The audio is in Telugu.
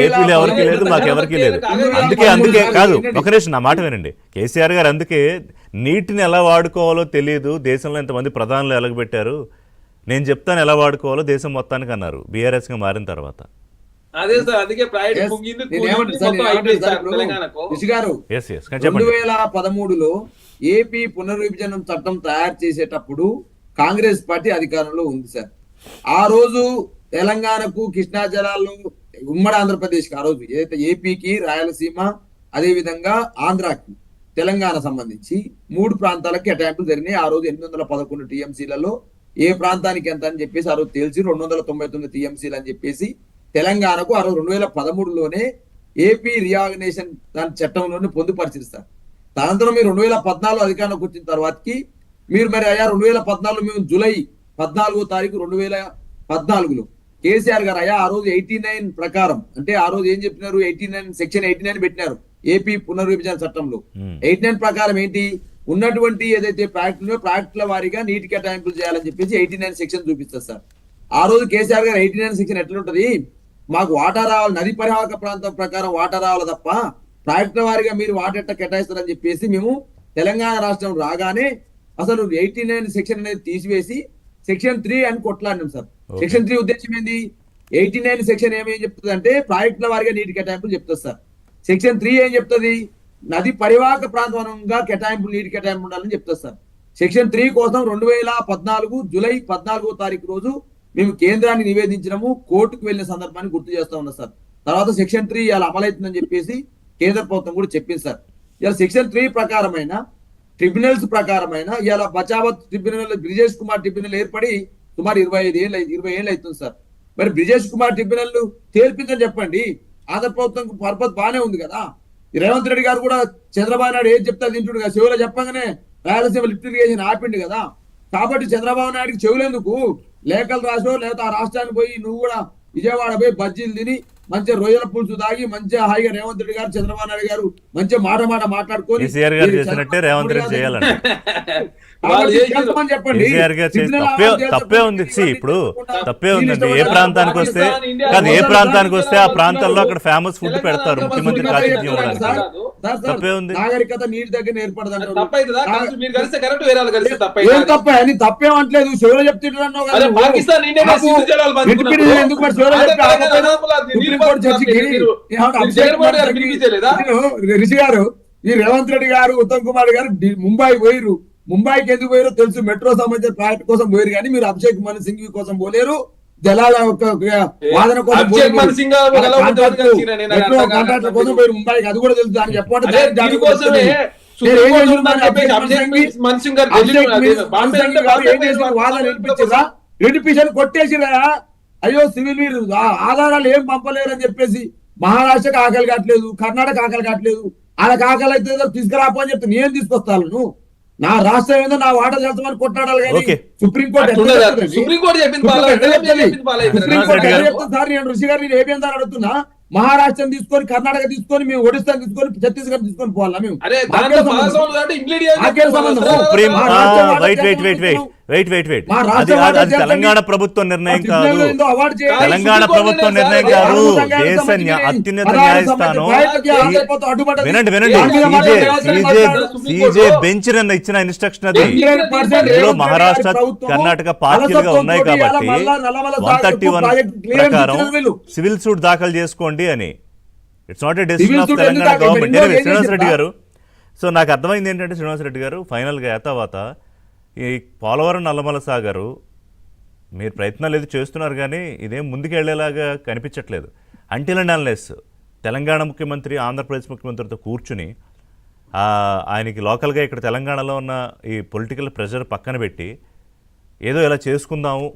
ఏపీలో ఎవరికి లేదు, మాకెవరికి లేదు. అందుకే కాదు, ఒక నిమిషం నా మాట వినండి. కేసీఆర్ గారు అందుకే నీటిని ఎలా వాడుకోవాలో తెలియదు, దేశంలో ఇంతమంది ప్రధానులు ఎలగబెట్టారు, నేను చెప్తాను ఎలా వాడుకోవాలో దేశం మొత్తానికి అన్నారు బీఆర్ఎస్ గా మారిన తర్వాత. అదే సార్, అందుకే ప్రాజెక్ట్ కుంగింది. 2013లో ఏపీ పునర్విభజన చట్టం తయారు చేసేటప్పుడు కాంగ్రెస్ పార్టీ అధికారంలో ఉంది సార్. ఆ రోజు తెలంగాణకు కృష్ణా జలాలు ఉమ్మడి ఆంధ్రప్రదేశ్ కి, ఆ రోజు ఏదైతే ఏపీకి, రాయలసీమ, అదే విధంగా ఆంధ్రాకి, తెలంగాణ సంబంధించి 3 ప్రాంతాలకి కేటాయింపులు జరిగినాయి. ఆ రోజు 811 టీఎంసీలలో ఏ ప్రాంతానికి ఎంత అని చెప్పేసి ఆ రోజు తేల్చి 299 టీఎంసీలు అని చెప్పేసి తెలంగాణకు ఆ రోజు 2013లోనే ఏపీ రీఆర్గనైజేషన్ దాని చట్టంలోనే పొందుపరిచిస్తారు. తనంతరం మీరు 2014 అధికారంలోకి వచ్చిన తర్వాతకి మీరు మరి అయ్యా 2014 మేము జూలై 14వ తారీఖు 2014లో కేసీఆర్ గారు అయ్యా ఆ రోజు 89 ప్రకారం, అంటే ఆ రోజు ఏం చెప్పినారు, 89 సెక్షన్ 89 పెట్టినారు ఏపీ పునర్విభజన చట్టంలో. 89 ప్రకారం ఏంటి, ఉన్నటువంటి ఏదైతే ప్రాజెక్టుల వారీగా నీటి కేటాయింపులు చేయాలని చెప్పేసి 89 సెక్షన్ చూపిస్తారు సార్. ఆ రోజు కేసీఆర్ గారు 89 సెక్షన్ ఎట్లుంటది, మాకు వాటర్ రావాలి, నది పరివాహక ప్రాంతం ప్రకారం వాటర్ రావాలి తప్ప ప్రాజెక్టుల వారీగా మీరు వాటర్ ఎట్లా కేటాయిస్తారని చెప్పేసి మేము తెలంగాణ రాష్ట్రం రాగానే అసలు 89 సెక్షన్ అనేది తీసివేసి సెక్షన్ 3 అని కొట్లాడినాం సార్. సెక్షన్ 3 ఉద్దేశం ఏంది, 89 సెక్షన్ ఏమేం చెప్తుంది అంటే ప్రాజెక్టుల వారీగా నీటి కేటాయింపులు చెప్తుంది సార్. సెక్షన్ 3 ఏం చెప్తుంది, నది పరివాహక ప్రాంతంగా కేటాయింపులు, నీటి కేటాయింపు ఉండాలని చెప్తుంది సార్. సెక్షన్ 3 కోసం 2014 జూలై 14వ తారీఖు రోజు మేము కేంద్రాన్ని నివేదించినాము, కోర్టుకు వెళ్ళిన సందర్భాన్ని గుర్తు చేస్తా ఉన్నా సార్. తర్వాత సెక్షన్ 3 ఇలా అమలవుతుందని చెప్పేసి కేంద్ర ప్రభుత్వం కూడా చెప్పింది సార్. ఇలా సెక్షన్ 3 ప్రకారమైన ట్రిబ్యునల్స్ ప్రకారమైన ఇలా బచావత్ ట్రిబ్యునల్, బ్రిజేష్ కుమార్ ట్రిబ్యునల్ ఏర్పడి సుమారు 20 ఏళ్ళు అవుతుంది సార్. మరి బ్రిజేష్ కుమార్ ట్రిబ్యునల్ తేల్పిందని చెప్పండి, ఆంధ్ర ప్రభుత్వం పర్పస్ బానే ఉంది కదా. రేవంత్ రెడ్డి గారు కూడా చంద్రబాబు నాయుడు ఏం చెప్తారు తింటుడు కదా, చెవులో చెప్పగానే రాయలసీమ లిఫ్ట్ ఇరిగేషన్ ఆపిండు కదా. కాబట్టి చంద్రబాబు నాయుడుకి చెవులేందుకు, లేఖలు రాసో లేకపోతే ఆ రాష్ట్రానికి పోయి నువ్వు కూడా విజయవాడ పోయి బజ్జీలు తిని మంచిగా రొయ్యల పులుసు తాగి మంచిగా హాయిగా రేవంత్ రెడ్డి గారు, చంద్రబాబు నాయుడు గారు మంచిగా మాట మాట్లాడుకొని రేవంత్ రెడ్డి చేయాలండి చెప్పండి. తప్పే ఉంది, ఇప్పుడు తప్పే ఉందండి. ఏ ప్రాంతానికి వస్తే కాదు, ఏ ప్రాంతానికి వస్తే ఆ ప్రాంతాల్లో అక్కడ ఫేమస్ ఫుడ్ పెడతారు ముఖ్యమంత్రి తప్పే ఉంది. నాగరికత నీటి దగ్గర ఏర్పడదంటారు. తప్పేమట్లేదు, శివులు చెప్తున్నాను రిషి గారు. ఈ రేవంత్ రెడ్డి గారు, ఉత్తమ్ కుమార్ గారు ముంబై పోయిరు. ముంబైకి ఎందుకు పోయారో తెలుసు, మెట్రో సంబంధించిన ప్రాజెక్ట్ కోసం పోయారు, కానీ మీరు అభిషేక్ మను సింఘ్వి కోసం పోలేరు, జలాల వాదన కోసం మెట్రో కాంట్రాక్టర్ కోసం పోయారు ముంబైకి, అది కూడా తెలుసు. దాన్ని చెప్పండి వాదన వినిపించారా, వినిపించని కొట్టేసిరా. అయ్యో సివిల్ మీరు ఆధారాలు ఏం పంపలేరు అని చెప్పేసి మహారాష్ట్రకు ఆకలి కావట్లేదు, కర్ణాటక ఆకలి కావట్లేదు, వాళ్ళకి ఆకలి అయితే తీసుకురాపో అని చెప్తే నేను తీసుకొస్తాను. నా రాష్ట్రం ఏదో నా వాటర్ చేస్తామని కొట్టాడాలి కానీ సుప్రీంకోర్టు సార్. నేను ఋషి గారు నేను ఏపీ అడుగుతున్నా, మహారాష్ట్రం తీసుకొని, కర్ణాటక తీసుకొని, మేము ఒడిస్తా తీసుకొని, ఛత్తీస్గఢ్ తీసుకొని పోవాలా మేము? తెలంగాణ ప్రభుత్వం నిర్ణయం కాదు, తెలంగాణ ప్రభుత్వం నిర్ణయం కాదు, దేశ అత్యున్నత న్యాయస్థానం. వినండి సీజే బెంచ్ ఇచ్చిన ఇన్స్ట్రక్షన్ అది. ఇందులో మహారాష్ట్ర, కర్ణాటక పార్టీలుగా ఉన్నాయి కాబట్టి 131 ప్రకారం సివిల్ సూట్ దాఖలు చేసుకోండి అని. It's not a decision of Telangana government. Srinivas Reddy గారు, సో నాకు అర్థమైంది ఏంటంటే శ్రీనివాస్ రెడ్డి గారు, ఫైనల్గా తర్వాత ఈ పోలవరం నల్లమల సాగరు మీరు ప్రయత్నాలు ఏది చేస్తున్నారు కానీ ఇదేం ముందుకెళ్లేలాగా కనిపించట్లేదు. అంటిల్ అండ్ అన్లెస్ తెలంగాణ ముఖ్యమంత్రి ఆంధ్రప్రదేశ్ ముఖ్యమంత్రితో కూర్చుని ఆయనకి లోకల్గా ఇక్కడ తెలంగాణలో ఉన్న ఈ పొలిటికల్ ప్రెషర్ పక్కన పెట్టి ఏదో ఇలా చేసుకుందాము